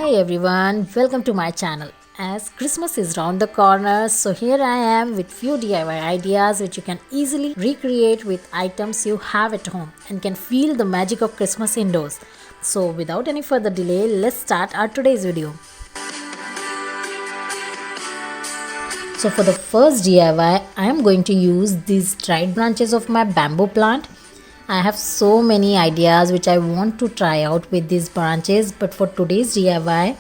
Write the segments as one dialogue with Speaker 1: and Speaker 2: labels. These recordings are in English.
Speaker 1: Hi everyone, welcome to my channel. As Christmas is round the corner, so here I am with few DIY ideas which you can easily recreate with items you have at home and can feel the magic of Christmas indoors. So without any further delay, let's start our today's video. So for the first DIY, I am going to use these dried branches of my bamboo plant. I have so many ideas which I want to try out with these branches, but for today's DIY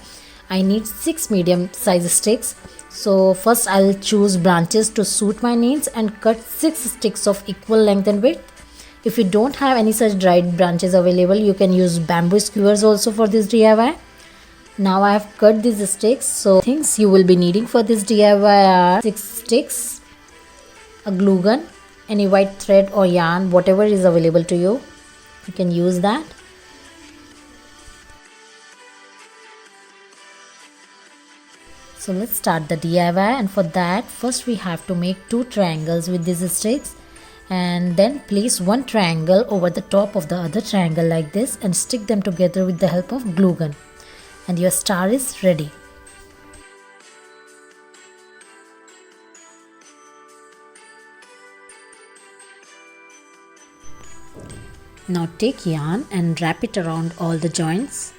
Speaker 1: I need 6 medium size sticks. So first I'll choose branches to suit my needs and cut 6 sticks of equal length and width. If you don't have any such dried branches available, you can use bamboo skewers also for this DIY. Now I have cut these sticks. So things you will be needing for this DIY are 6 sticks, a glue gun, any white thread or yarn, whatever is available to you, you can use that. So let's start the DIY, and for that first we have to make 2 triangles with these sticks and then place one triangle over the top of the other triangle like this and stick them together with the help of glue gun, and your star is ready. Now take yarn and wrap it around all the joints.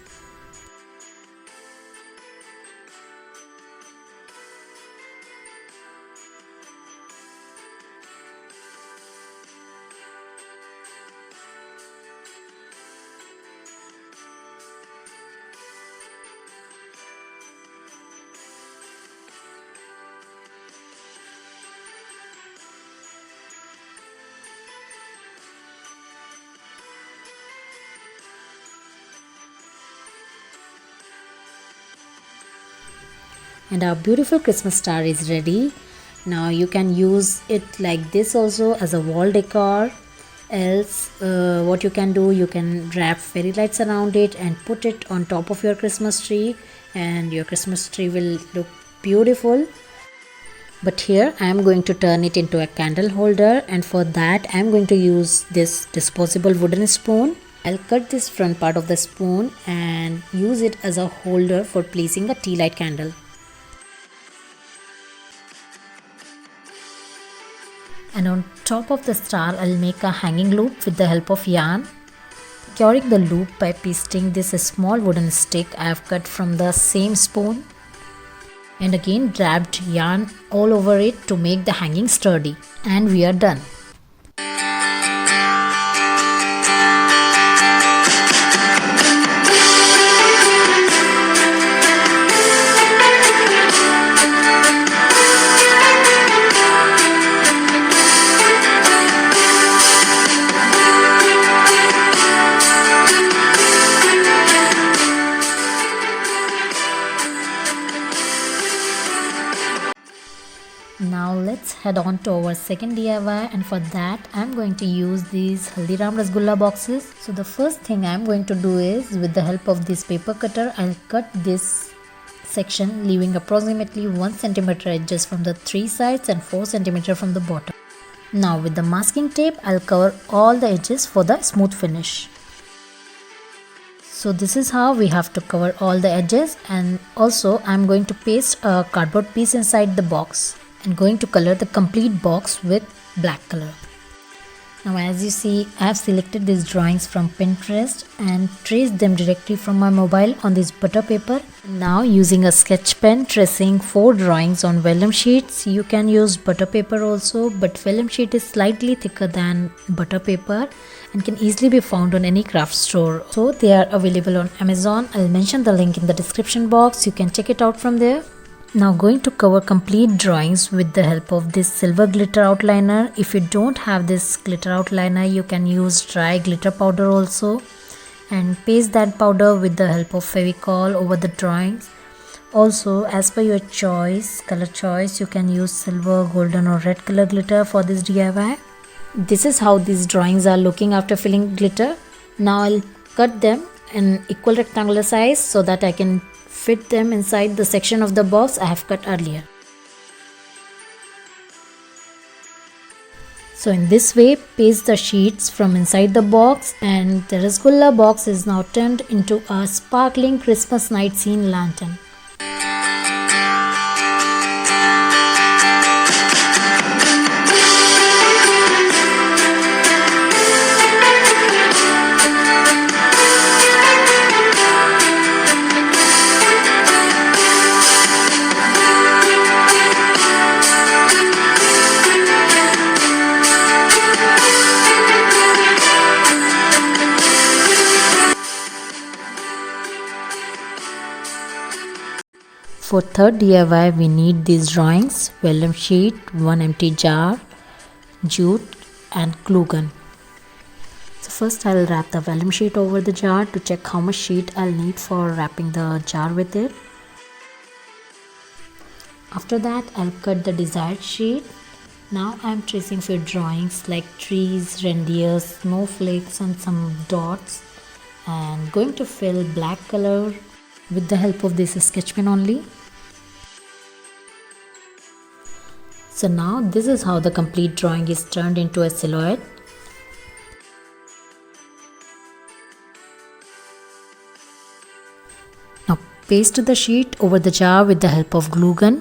Speaker 1: And our beautiful Christmas star is ready. Now you can use it like this also as a wall decor. Else what you can do, you can wrap fairy lights around it and put it on top of your Christmas tree, and your Christmas tree will look beautiful. But here I am going to turn it into a candle holder, and for that I am going to use this disposable wooden spoon. I'll cut this front part of the spoon and use it as a holder for placing a tea light candle. And on top of the star I'll make a hanging loop with the help of yarn, securing the loop by pasting this small wooden stick I have cut from the same spoon, and again wrapped yarn all over it to make the hanging sturdy, and we are done. Now let's head on to our second DIY, and for that I'm going to use these Haldiram Rasgulla boxes. So the first thing I'm going to do is, with the help of this paper cutter, I'll cut this section leaving approximately 1 cm edges from the 3 sides and 4 cm from the bottom. Now with the masking tape I'll cover all the edges for the smooth finish. So this is how we have to cover all the edges, and also I'm going to paste a cardboard piece inside the box and going to color the complete box with black color. Now as you see, I have selected these drawings from Pinterest and traced them directly from my mobile on this butter paper. Now using a sketch pen, tracing 4 drawings on vellum sheets. You can use butter paper also, but vellum sheet is slightly thicker than butter paper and can easily be found on any craft store. So they are available on Amazon. I'll mention the link in the description box. You can check it out from there. Now going to cover complete drawings with the help of this silver glitter outliner. If you don't have this glitter outliner, you can use dry glitter powder also, and paste that powder with the help of Fevicol over the drawings. Also, as per your choice, color choice, you can use silver, golden or red color glitter for this DIY. This is how these drawings are looking after filling glitter. Now I'll cut them in equal rectangular size so that I can fit them inside the section of the box I have cut earlier. So in this way, paste the sheets from inside the box and the Rasgulla box is now turned into a sparkling Christmas night scene lantern. For third DIY, we need these drawings: vellum sheet, one empty jar, jute and glue gun. So first I'll wrap the vellum sheet over the jar to check how much sheet I'll need for wrapping the jar with it. After that I'll cut the desired sheet. Now I'm tracing few drawings like trees, reindeers, snowflakes and some dots, and going to fill black color with the help of this sketch pen only. So now this is how the complete drawing is turned into a silhouette. Now paste the sheet over the jar with the help of glue gun.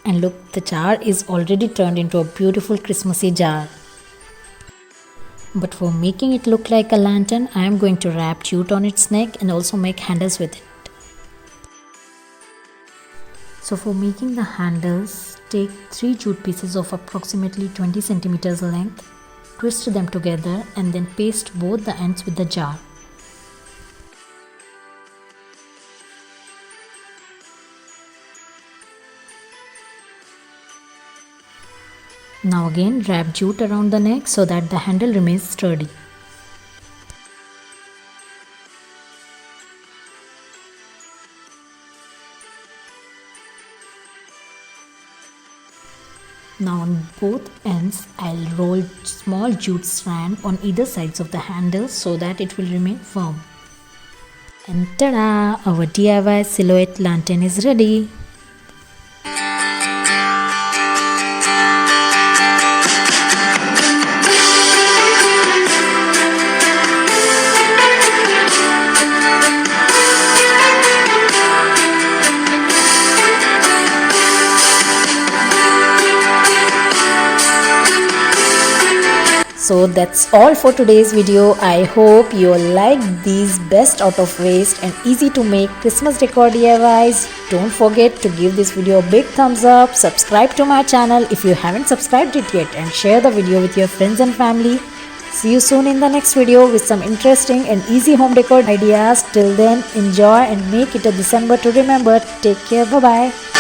Speaker 1: And look, the jar is already turned into a beautiful Christmassy jar. But for making it look like a lantern, I am going to wrap jute on its neck and also make handles with it. So for making the handles, take 3 jute pieces of approximately 20 centimeters length, twist them together and then paste both the ends with the jar. Now again wrap jute around the neck so that the handle remains sturdy. Now on both ends, I'll roll small jute strand on either sides of the handle so that it will remain firm. And ta-da! Our DIY silhouette lantern is ready. So that's all for today's video. I hope you like these best out of waste and easy to make Christmas decor DIYs. Don't forget to give this video a big thumbs up, subscribe to my channel if you haven't subscribed it yet, and share the video with your friends and family. See you soon in the next video with some interesting and easy home decor ideas. Till then, enjoy and make it a December to remember. Take care. Bye bye.